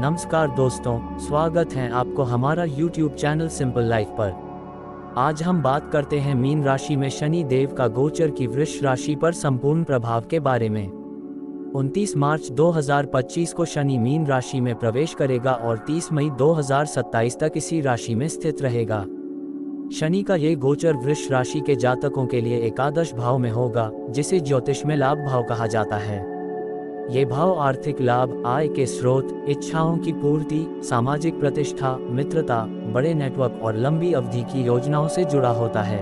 नमस्कार दोस्तों, स्वागत है आपको हमारा YouTube चैनल सिंपल लाइफ पर। आज हम बात करते हैं मीन राशि में शनि देव का गोचर की वृष राशि पर संपूर्ण प्रभाव के बारे में। 29 मार्च 2025 को शनि मीन राशि में प्रवेश करेगा और 30 मई 2027 तक इसी राशि में स्थित रहेगा। शनि का ये गोचर वृष राशि के जातकों के लिए एकादश भाव में होगा, जिसे ज्योतिष में लाभ भाव कहा जाता है। ये भाव आर्थिक लाभ, आय के स्रोत, इच्छाओं की पूर्ति, सामाजिक प्रतिष्ठा, मित्रता, बड़े नेटवर्क और लंबी अवधि की योजनाओं से जुड़ा होता है।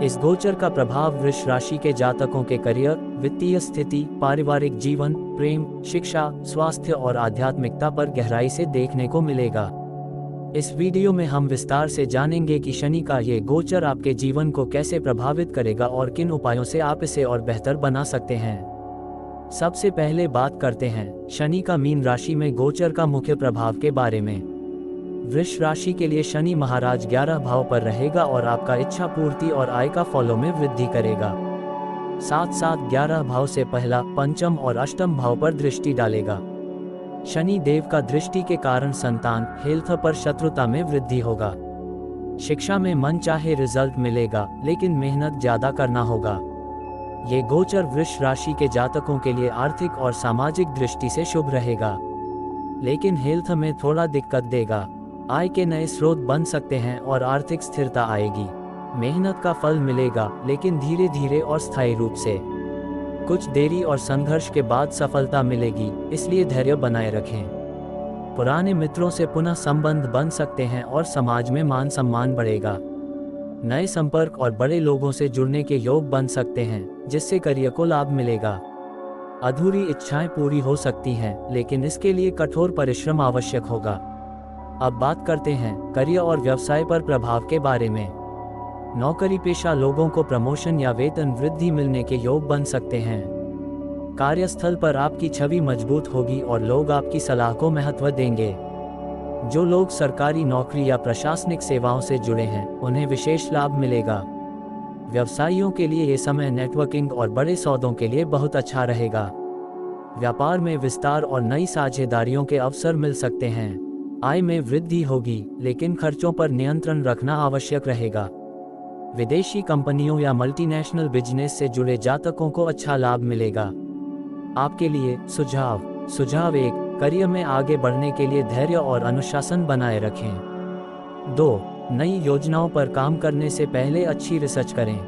इस गोचर का प्रभाव वृष राशि के जातकों के करियर, वित्तीय स्थिति, पारिवारिक जीवन, प्रेम, शिक्षा, स्वास्थ्य और आध्यात्मिकता पर गहराई से देखने को मिलेगा। इस वीडियो में हम विस्तार से जानेंगे कि शनि का ये गोचर आपके जीवन को कैसे प्रभावित करेगा और किन उपायों से आप इसे और बेहतर बना सकते हैं। सबसे पहले बात करते हैं शनि का मीन राशि में गोचर का मुख्य प्रभाव के बारे में। वृष राशि के लिए शनि महाराज 11 भाव पर रहेगा और आपका इच्छा पूर्ति और आय का फलों में वृद्धि करेगा। साथ साथ 11 भाव से पहला, पंचम और अष्टम भाव पर दृष्टि डालेगा। शनि देव का दृष्टि के कारण संतान, हेल्थ पर शत्रुता में वृद्धि होगा। शिक्षा में मन चाहे रिजल्ट मिलेगा, लेकिन मेहनत ज्यादा करना होगा। ये गोचर वृष राशि के जातकों के लिए आर्थिक और सामाजिक दृष्टि से शुभ रहेगा, लेकिन हेल्थ में थोड़ा दिक्कत देगा। आय के नए स्रोत बन सकते हैं और आर्थिक स्थिरता आएगी। मेहनत का फल मिलेगा, लेकिन धीरे धीरे और स्थायी रूप से। कुछ देरी और संघर्ष के बाद सफलता मिलेगी, इसलिए धैर्य बनाए रखें। पुराने मित्रों से पुनः संबंध बन सकते हैं और समाज में मान सम्मान बढ़ेगा। नए संपर्क और बड़े लोगों से जुड़ने के योग बन सकते हैं, जिससे करियर को लाभ मिलेगा। अधूरी इच्छाएं पूरी हो सकती हैं, लेकिन इसके लिए कठोर परिश्रम आवश्यक होगा। अब बात करते हैं करियर और व्यवसाय पर प्रभाव के बारे में। नौकरी पेशा लोगों को प्रमोशन या वेतन वृद्धि मिलने के योग बन सकते हैं। कार्यस्थल पर आपकी छवि मजबूत होगी और लोग आपकी सलाह को महत्व देंगे। जो लोग सरकारी नौकरी या प्रशासनिक सेवाओं से जुड़े हैं, उन्हें विशेष लाभ मिलेगा। व्यवसायियों के लिए ये समय नेटवर्किंग और बड़े सौदों के लिए बहुत अच्छा रहेगा। व्यापार में विस्तार और नई साझेदारियों के अवसर मिल सकते हैं। आय में वृद्धि होगी, लेकिन खर्चों पर नियंत्रण रखना आवश्यक रहेगा। विदेशी कंपनियों या मल्टीनेशनल बिजनेस से जुड़े जातकों को अच्छा लाभ मिलेगा। आपके लिए सुझाव 1, करियर में आगे बढ़ने के लिए धैर्य और अनुशासन बनाए रखें। 2, नई योजनाओं पर काम करने से पहले अच्छी रिसर्च करें।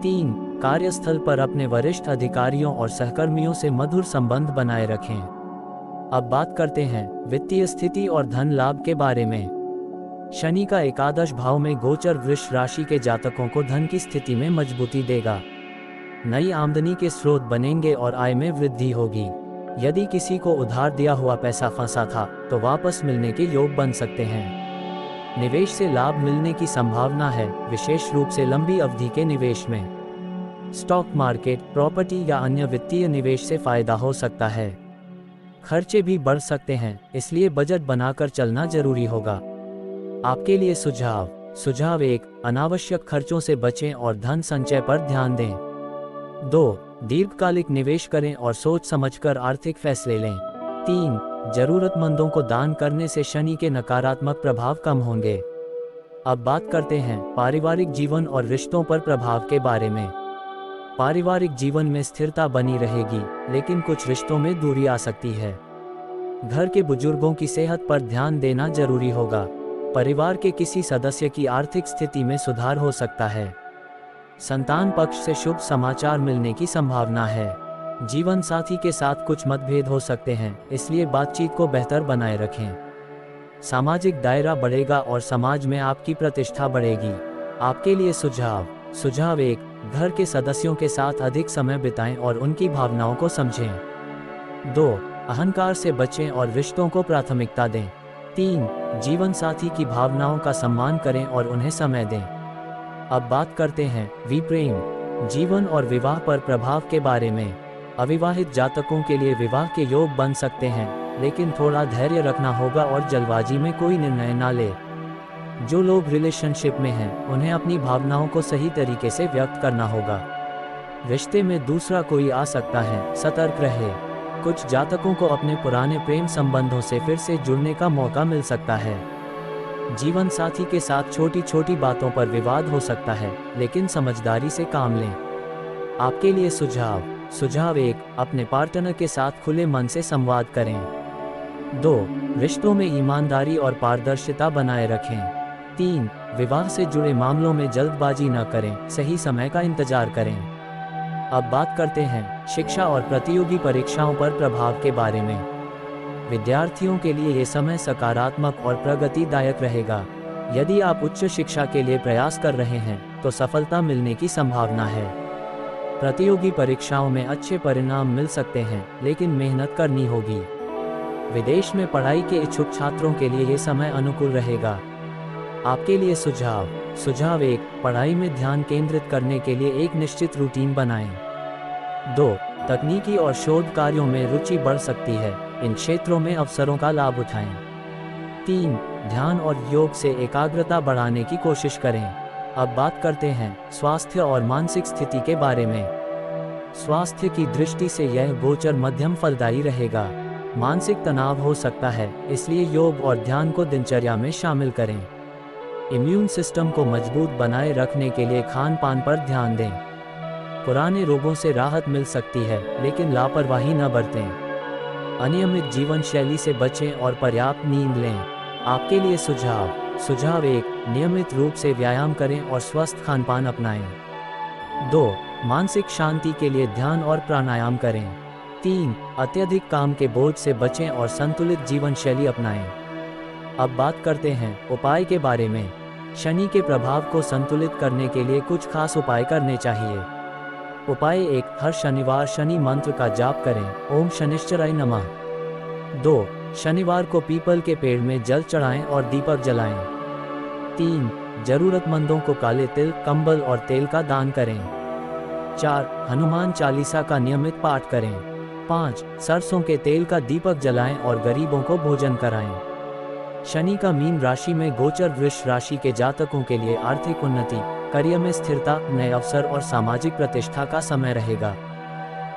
3, कार्यस्थल पर अपने वरिष्ठ अधिकारियों और सहकर्मियों से मधुर संबंध बनाए रखें। अब बात करते हैं वित्तीय स्थिति और धन लाभ के बारे में। शनि का एकादश भाव में गोचर वृष राशि के जातकों को धन की स्थिति में मजबूती देगा। नई आमदनी के स्रोत बनेंगे और आय में वृद्धि होगी। यदि किसी को उधार दिया हुआ पैसा फंसा था, तो वापस मिलने के योग बन सकते हैं। निवेश से लाभ मिलने की संभावना है, विशेष रूप से लंबी अवधि के निवेश में। स्टॉक मार्केट, प्रॉपर्टी या अन्य वित्तीय निवेश से फायदा हो सकता है। खर्चे भी बढ़ सकते हैं, इसलिए बजट बनाकर चलना जरूरी होगा। आपके लिए सुझाव 1, अनावश्यक खर्चों से बचें और धन संचय पर ध्यान दें। 2, दीर्घकालिक निवेश करें और सोच समझकर आर्थिक फैसले लें। 3, जरूरतमंदों को दान करने से शनि के नकारात्मक प्रभाव कम होंगे। अब बात करते हैं पारिवारिक जीवन और रिश्तों पर प्रभाव के बारे में। पारिवारिक जीवन में स्थिरता बनी रहेगी, लेकिन कुछ रिश्तों में दूरी आ सकती है। घर के बुजुर्गों की सेहत पर ध्यान देना जरूरी होगा। परिवार के किसी सदस्य की आर्थिक स्थिति में सुधार हो सकता है। संतान पक्ष से शुभ समाचार मिलने की संभावना है। जीवन साथी के साथ कुछ मतभेद हो सकते हैं, इसलिए बातचीत को बेहतर बनाए रखें। सामाजिक दायरा बढ़ेगा और समाज में आपकी प्रतिष्ठा बढ़ेगी। आपके लिए सुझाव 1, घर के सदस्यों के साथ अधिक समय बिताएं और उनकी भावनाओं को समझें। 2, अहंकार से बचें और रिश्तों को प्राथमिकता दें। 3, जीवन साथी की भावनाओं का सम्मान करें और उन्हें समय दें। अब बात करते हैं प्रेम जीवन और विवाह पर प्रभाव के बारे में। अविवाहित जातकों के लिए विवाह के योग बन सकते हैं, लेकिन थोड़ा धैर्य रखना होगा और जल्दबाजी में कोई निर्णय ना ले। जो लोग रिलेशनशिप में हैं, उन्हें अपनी भावनाओं को सही तरीके से व्यक्त करना होगा। रिश्ते में दूसरा कोई आ सकता है, सतर्क रहे। कुछ जातकों को अपने पुराने प्रेम संबंधों से फिर से जुड़ने का मौका मिल सकता है। जीवन साथी के साथ छोटी छोटी बातों पर विवाद हो सकता है, लेकिन समझदारी से काम लें। आपके लिए सुझाव 1, अपने पार्टनर के साथ खुले मन से संवाद करें। 2, रिश्तों में ईमानदारी और पारदर्शिता बनाए रखें। 3, विवाह से जुड़े मामलों में जल्दबाजी न करें, सही समय का इंतजार करें। अब बात करते हैं शिक्षा और प्रतियोगी परीक्षाओं पर प्रभाव के बारे में। विद्यार्थियों के लिए ये समय सकारात्मक और प्रगतिदायक रहेगा। यदि आप उच्च शिक्षा के लिए प्रयास कर रहे हैं तो सफलता मिलने की संभावना है। प्रतियोगी परीक्षाओं में अच्छे परिणाम मिल सकते हैं, लेकिन मेहनत करनी होगी। विदेश में पढ़ाई के इच्छुक छात्रों के लिए ये समय अनुकूल रहेगा। आपके लिए सुझाव 1, पढ़ाई में ध्यान केंद्रित करने के लिए एक निश्चित रूटीन बनाएं। 2, तकनीकी और शोध कार्यों में रुचि बढ़ सकती है, इन क्षेत्रों में अवसरों का लाभ उठाएं। 3, ध्यान और योग से एकाग्रता बढ़ाने की कोशिश करें। अब बात करते हैं स्वास्थ्य और मानसिक स्थिति के बारे में। स्वास्थ्य की दृष्टि से यह गोचर मध्यम फलदायी रहेगा। मानसिक तनाव हो सकता है, इसलिए योग और ध्यान को दिनचर्या में शामिल करें। इम्यून सिस्टम को मजबूत बनाए रखने के लिए खान पान पर ध्यान दें। पुराने रोगों से राहत मिल सकती है, लेकिन लापरवाही न बरतें। अनियमित जीवन शैली से बचें और पर्याप्त नींद लें। आपके लिए सुझाव 1, नियमित रूप से व्यायाम करें और स्वस्थ खान पान अपनाएं। 2, मानसिक शांति के लिए ध्यान और प्राणायाम करें। 3, अत्यधिक काम के बोझ से बचें और संतुलित जीवन शैली अपनाएं। अब बात करते हैं उपाय के बारे में। शनि के प्रभाव को संतुलित करने के लिए कुछ खास उपाय करने चाहिए। उपाय 1, हर शनिवार शनि मंत्र का जाप करें, ओम शनिश्चराय नमः। 2, शनिवार को पीपल के पेड़ में जल चढ़ाएं और दीपक जलाएं। 3, जरूरतमंदों को काले तिल, कंबल और तेल का दान करें। 4, हनुमान चालीसा का नियमित पाठ करें। 5, सरसों के तेल का दीपक जलाएं और गरीबों को भोजन कराएं। शनि का मीन राशि में गोचर वृष राशि के जातकों के लिए आर्थिक उन्नति, करियर में स्थिरता, नए अवसर और सामाजिक प्रतिष्ठा का समय रहेगा।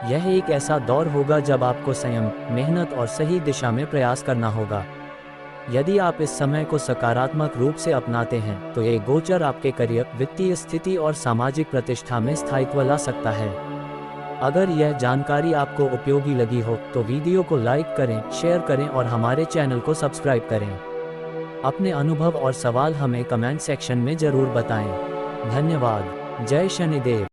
यह एक ऐसा दौर होगा जब आपको संयम, मेहनत और सही दिशा में प्रयास करना होगा। यदि आप इस समय को सकारात्मक रूप से अपनाते हैं तो ये गोचर आपके करियर, वित्तीय स्थिति और सामाजिक प्रतिष्ठा में स्थायित्व ला सकता है। अगर यह जानकारी आपको उपयोगी लगी हो तो वीडियो को लाइक करें, शेयर करें और हमारे चैनल को सब्सक्राइब करें। अपने अनुभव और सवाल हमें कमेंट सेक्शन में जरूर बताएं। धन्यवाद। जय शनिदेव।